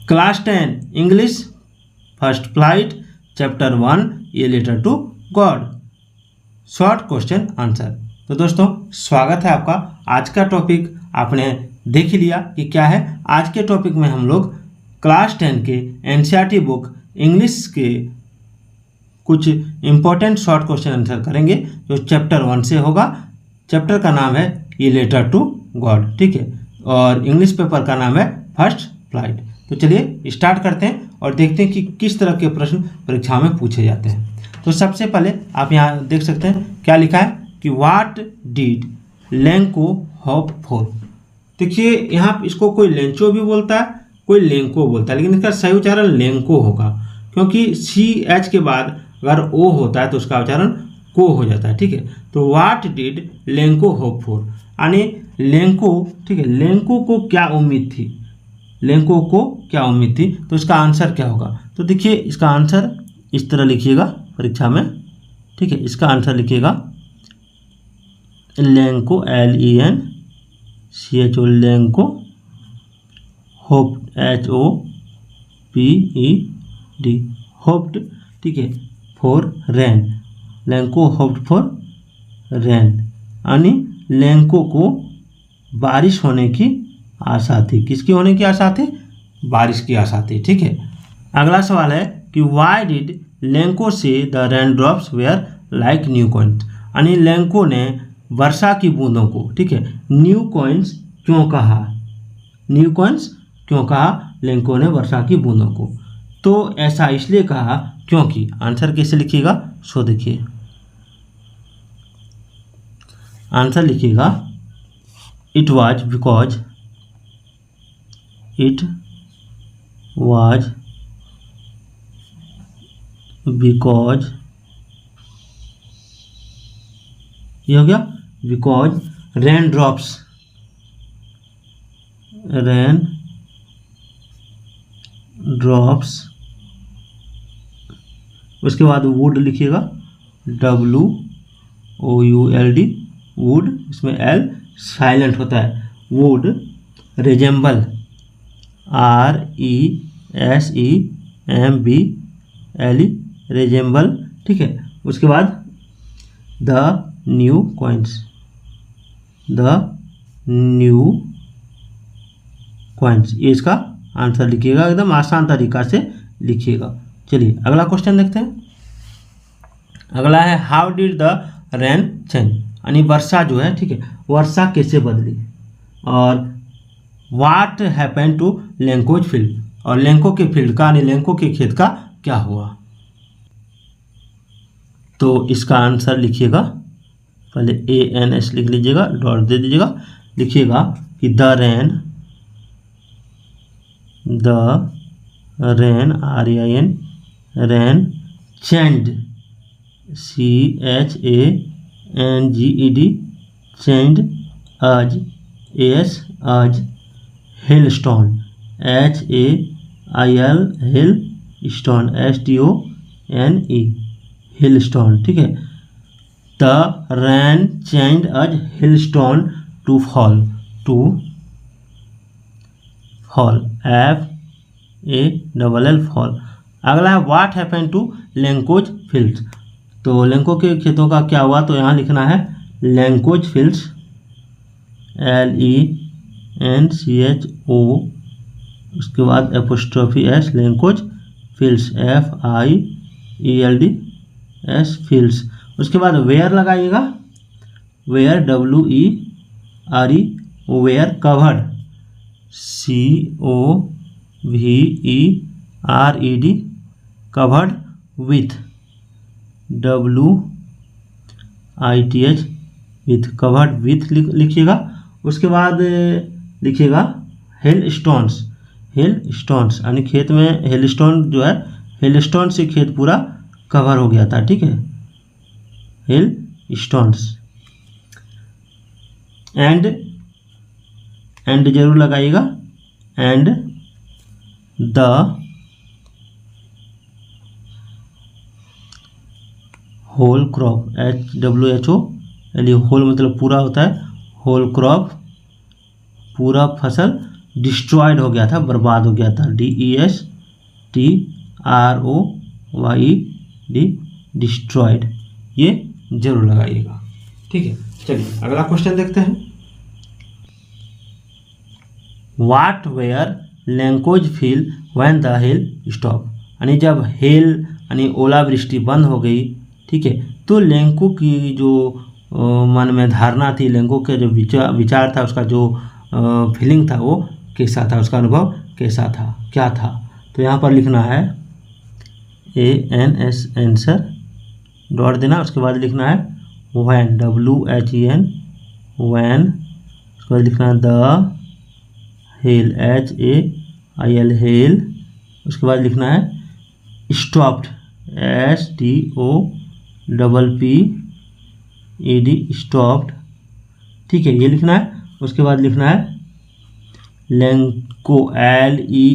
Class 10 English first flight chapter 1 A letter to God short question answer. तो दोस्तों स्वागत है आपका। आज का टॉपिक आपने देख लिया कि क्या है। आज के टॉपिक में हम लोग क्लास 10 के एनसीईआरटी बुक इंग्लिश के कुछ इम्पोर्टेंट शॉर्ट क्वेश्चन आंसर करेंगे जो चैप्टर 1 से होगा। चैप्टर का नाम है ए लेटर टू गॉड, ठीक है, और इंग्लिश पेपर का नाम है फर्स्ट फ्लाइट। तो चलिए स्टार्ट करते हैं और देखते हैं कि किस तरह के प्रश्न परीक्षा में पूछे जाते हैं। तो सबसे पहले आप यहाँ देख सकते हैं क्या लिखा है कि what did Lanco hope for. देखिए यहाँ इसको कोई लेंचो भी बोलता है, कोई लेंको बोलता है, लेकिन इसका सही उच्चारण लेंको होगा क्योंकि CH के बाद अगर ओ होता है तो उसका उच्चारण को हो जाता है, ठीक है। तो what did Lanco hope for यानी लेंको, ठीक है, लेंको को क्या उम्मीद थी, लेंको को क्या उम्मीद थी, तो इसका आंसर क्या होगा। तो देखिए इसका आंसर इस तरह लिखिएगा परीक्षा में, ठीक है। इसका आंसर लिखिएगा Lanco LENCHO Lanco hope HOPED hoped, ठीक है, for rain. Lanco hoped for rain यानी लेंको को बारिश होने की आशा थी। किसकी होने की आशा थी? बारिश की आशा थी, ठीक है। अगला सवाल है कि why did Lencho say the raindrops were like new coins यानी लेंको ने वर्षा की बूंदों को, ठीक है, न्यू कॉइन्स क्यों कहा, न्यू कॉइन्स क्यों कहा लेंको ने वर्षा की बूंदों को। तो ऐसा इसलिए कहा क्योंकि, आंसर कैसे लिखिएगा सो देखिए, आंसर लिखिएगा it was because, it was because, ये हो गया because rain drops, rain drops, उसके बाद वुड लिखिएगा WOULD वुड, इसमें L साइलेंट होता है, वुड रिजेंबल RESEMBLE रिजेंबल, ठीक है। उसके बाद the new coins, the new coins, ये इसका आंसर लिखिएगा, एकदम आसान तरीका से लिखिएगा। चलिए अगला क्वेश्चन देखते हैं। अगला है how did the rain change यानी वर्षा जो है, ठीक है, वर्षा कैसे बदली, और व्हाट हैपेंड टू लेंकोज फील्ड और लेंको के फील्ड का यानी लेंको के खेत का क्या हुआ। तो इसका आंसर लिखिएगा, पहले ANS लिख लीजिएगा, डॉट दे दीजिएगा, लिखिएगा कि the rain RAIN rain changed CHANGED changed आज hailstone HAIL hailstone STONE hailstone, ठीक है। द रेन चेंज्ड आज hailstone to fall FALL fall. अगला है what happened to Lencho's fields, तो लेंको के खेतों का क्या हुआ, तो यहाँ लिखना है लेंकोज फील्ड्स LENCHO, उसके बाद apostrophe S Lencho's fields FIELDS fields. उसके बाद वेयर लगाइएगा, were WERE were covered COVERED covered with WITH with covered with लिखिएगा। उसके बाद लिखिएगा हेल स्टोन्स यानी खेत में हेल स्टोन जो है, हेल स्टोन से खेत पूरा कवर हो गया था, ठीक है, हेल स्टोन्स। एंड जरूर लगाइएगा, and the whole crop HWHO whole मतलब पूरा होता है, होल क्रॉप पूरा फसल डिस्ट्रॉयड हो गया था, बर्बाद हो गया था, DESTROYED, डिस्ट्रॉयड, ये जरूर लगाइएगा। ठीक है, चलिए अगला क्वेश्चन देखते हैं। What were Lencho's feel when the hail stop, यानी जब हेल यानी ओलावृष्टि बंद हो गई, ठीक है, तो लेंको की जो मन में धारणा थी, लेंको के जो विचार था, उसका जो फीलिंग था वो कैसा था, उसका अनुभव कैसा था, क्या था। तो यहाँ पर लिखना है ANS आंसर डॉट देना, उसके बाद लिखना है WHEN WHEN WHEN, उसके बाद लिखना है द हेल HAIL हेल, उसके बाद लिखना है स्टॉप्ड STOPPED स्टॉप्ड, ठीक है, ये लिखना है। उसके बाद लिखना है Lanco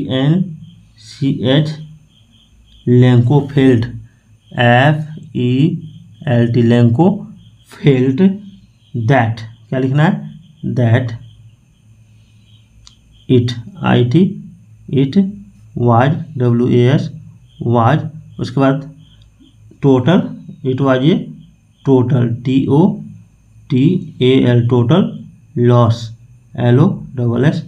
LENCH Lanco felt FELT Lanco felt that, क्या लिखना है, that it was WAS was, उसके बाद total, it was a total TOTAL total, loss LOSS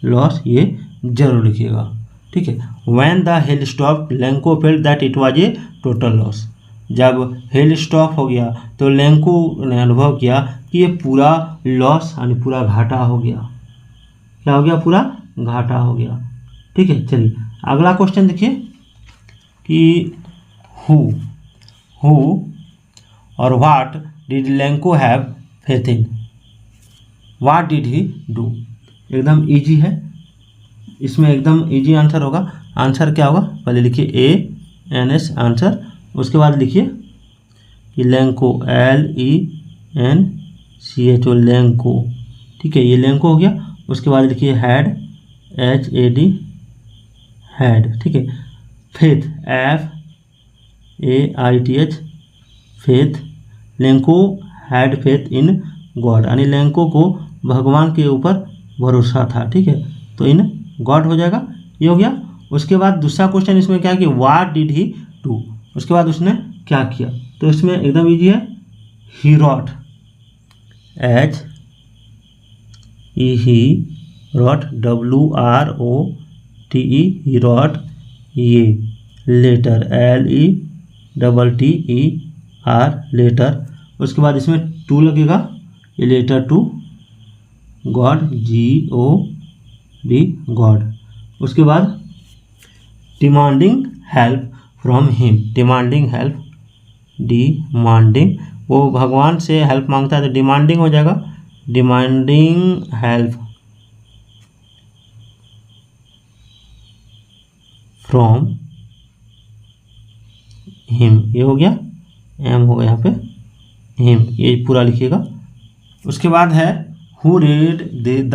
loss, ये जरूर लिखिएगा। ठीक है, when the hail stop Lanco felt that it was a total loss, जब हेल स्टॉप हो गया तो लेंको ने अनुभव किया कि ये पूरा लॉस यानी पूरा घाटा हो गया। क्या हो गया, पूरा घाटा हो गया। ठीक है, चलिए अगला क्वेश्चन देखिए कि हु और what did Lanco have faith in, what did he do, एकदम इजी है, इसमें एकदम इजी आंसर होगा। आंसर क्या होगा, पहले लिखिए ANS आंसर, उसके बाद लिखिए कि लेंको LENCHO लेंको, ठीक है, ये लेंको हो गया। उसके बाद लिखिए हैड HAD हैड, ठीक है, faith FAITH faith, Lanco had faith in God, यानी लेंको को भगवान के ऊपर भरोसा था। ठीक है, तो इन गॉड हो जाएगा, ये हो गया। उसके बाद दूसरा क्वेश्चन इसमें क्या है कि व्हाट डिड ही डू, उसके बाद उसने क्या किया, तो इसमें एकदम इजी है, ही रॉट ही रॉट WROTE ही रॉट, ये लेटर LETTER लेटर, उसके बाद इसमें टू लगेगा, ये letter to God GOD God, उसके बाद demanding help from him, demanding help demanding, वो भगवान से हेल्प मांगता है तो डिमांडिंग हो जाएगा, डिमांडिंग हेल्प फ्रॉम हिम, ये हो गया, एम होगा यहाँ पे हिम, ये पूरा लिखिएगा। उसके बाद है हु रेड द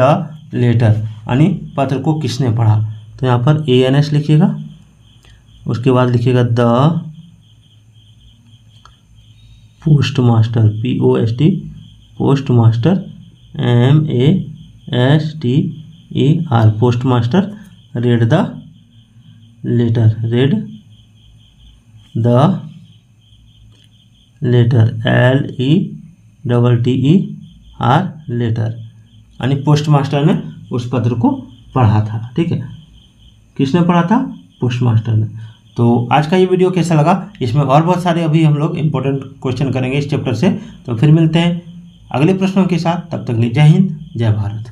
लेटर, यानी पत्र को किसने पढ़ा, तो यहाँ पर ANS लिखिएगा। उसके बाद लिखिएगा the postmaster POST postmaster MASTER postmaster read the letter, read the letter LETTER letter, यानी पोस्ट मास्टर ने उस पत्र को पढ़ा था। ठीक है, किसने पढ़ा था, पोस्ट मास्टर ने। तो आज का ये वीडियो कैसा लगा, इसमें और बहुत सारे अभी हम लोग इंपॉर्टेंट क्वेश्चन करेंगे इस चैप्टर से। तो फिर मिलते हैं अगले प्रश्नों के साथ, तब तक के लिए जय हिंद जय भारत।